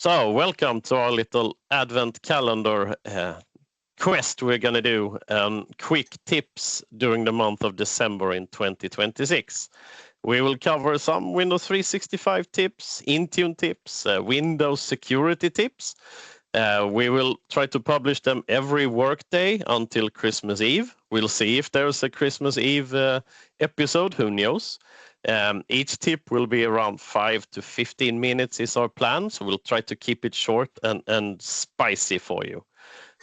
So, welcome to our little advent calendar quest we're going to do. Quick tips during the month of December in 2026. We will cover some Windows 365 tips, Intune tips, Windows security tips. We will try to publish them every workday until Christmas Eve. We'll see if there's a Christmas Eve episode, who knows. Each tip will be around 5 to 15 minutes is our plan, so we'll try to keep it short and spicy for you.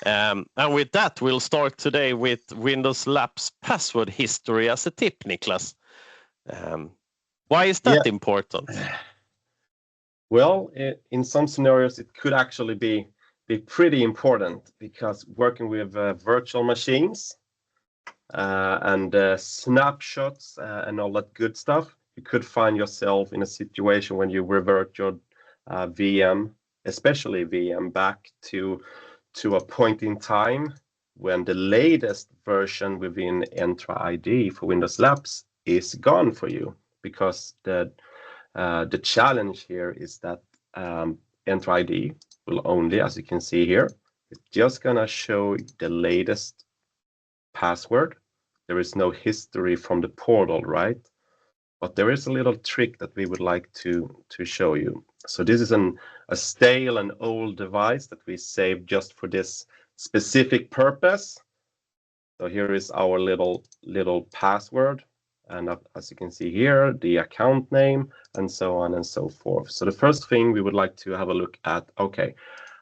And with that, we'll start today with Windows Labs password history as a tip, Nicklas. Why is that important? Well, in some scenarios, it could actually be pretty important, because working with virtual machines and snapshots and all that good stuff, you could find yourself in a situation when you revert your VM, especially VM, back to a point in time when the latest version within Entra ID for Windows Labs is gone for you, because the challenge here is that Entra ID will only, as you can see here, it's just gonna show the latest password. There is no history from the portal, right? But there is a little trick that we would like to show you. So this is a stale and old device that we saved just for this specific purpose. So here is our little password, and as you can see here, the account name, and so on and so forth. So the first thing we would like to have a look at, okay,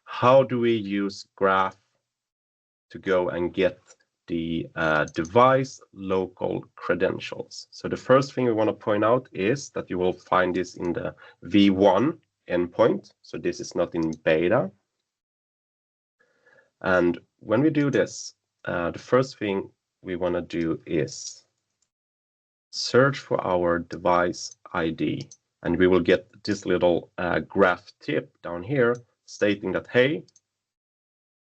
how do we use Graph to go and get the device local credentials? So the first thing we want to point out is that you will find this in the V1 endpoint. So this is not in beta. And when we do this, the first thing we want to do is search for our device ID, and we will get this little graph tip down here stating that, hey,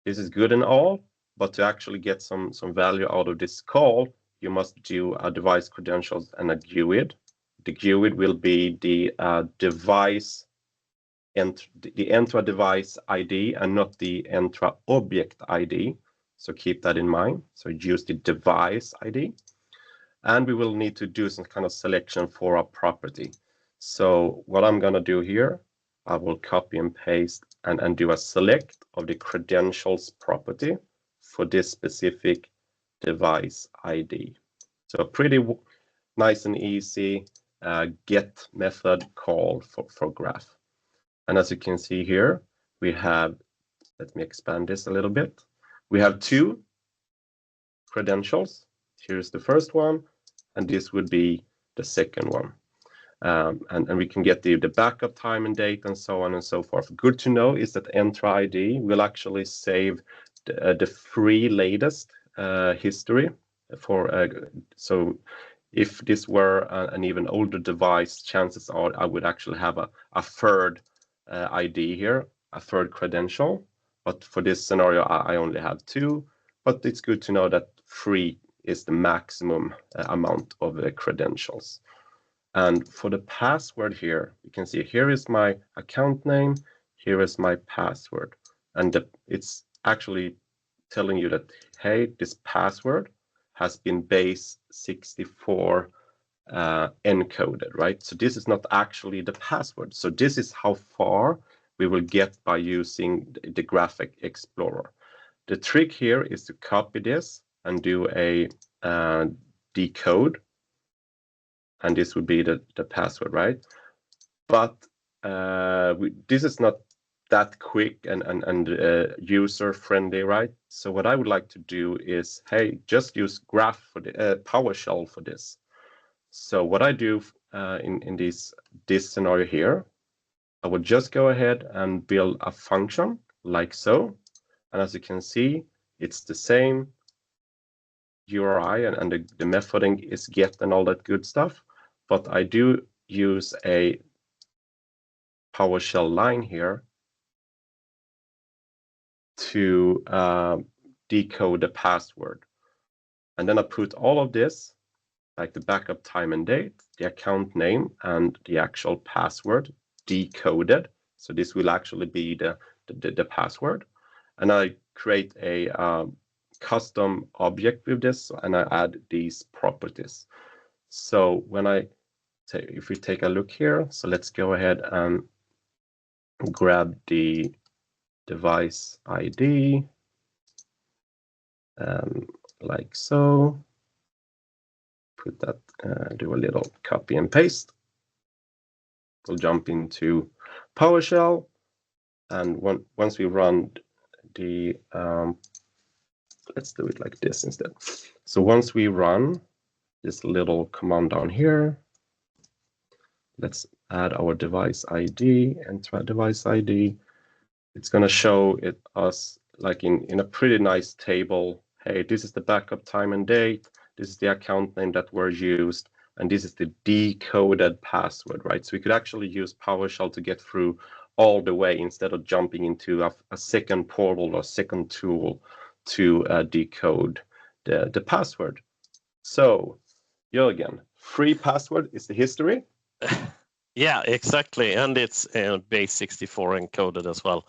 this is good and all, but to actually get some value out of this call, you must do a device credentials and a GUID. The GUID will be the device and the Entra device ID and not the Entra object ID. So keep that in mind. So use the device ID. And we will need to do some kind of selection for a property. So what I'm going to do here, I will copy and paste and do a select of the credentials property for this specific device ID. So a pretty nice and easy get method call for Graph. And as you can see here, we have, let me expand this a little bit. We have two credentials. Here's the first one, and this would be the second one. And we can get the backup time and date and so on and so forth. Good to know is that Entra ID will actually save the free latest history for so if this were an even older device, chances are I would actually have a third ID here, a third credential. But for this scenario, I only have two. But it's good to know that free is the maximum amount of credentials. And for the password here, you can see here is my account name, here is my password. And it's actually telling you that, hey, this password has been base 64 encoded, right? So this is not actually the password. So this is how far we will get by using the Graphic Explorer. The trick here is to copy this and do a decode, and this would be the password, right? But this is not that quick and user friendly, right? So what I would like to do is, hey, just use Graph for the PowerShell for this. So what I do in this scenario here, I would just go ahead and build a function like so. And as you can see, it's the same URI and the methoding is get and all that good stuff. But I do use a PowerShell line here to decode the password. And then I put all of this, like the backup time and date, the account name, and the actual password decoded. So this will actually be the password. And I create a custom object with this, and I add these properties. So when if we take a look here, so let's go ahead and grab the device ID, like so. Put that, do a little copy and paste. We'll jump into PowerShell, and once we run the, let's do it like this instead. So once we run this little command down here, let's add our device ID, enter device ID. It's going to show us like in a pretty nice table. Hey, this is the backup time and date. This is the account name that were used, and this is the decoded password, right? So we could actually use PowerShell to get through all the way instead of jumping into a second portal or second tool to decode the password. So, Jörgen, free password is the history. Yeah, exactly. And it's base64 encoded as well.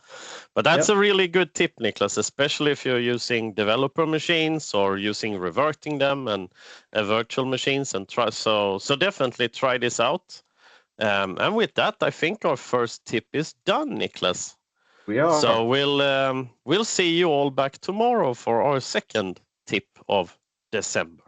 But that's a really good tip, Nicklas, especially if you're using developer machines or using reverting them and virtual machines. And so definitely try this out. And with that, I think our first tip is done, Nicklas. We are. So we'll see you all back tomorrow for our second tip of December.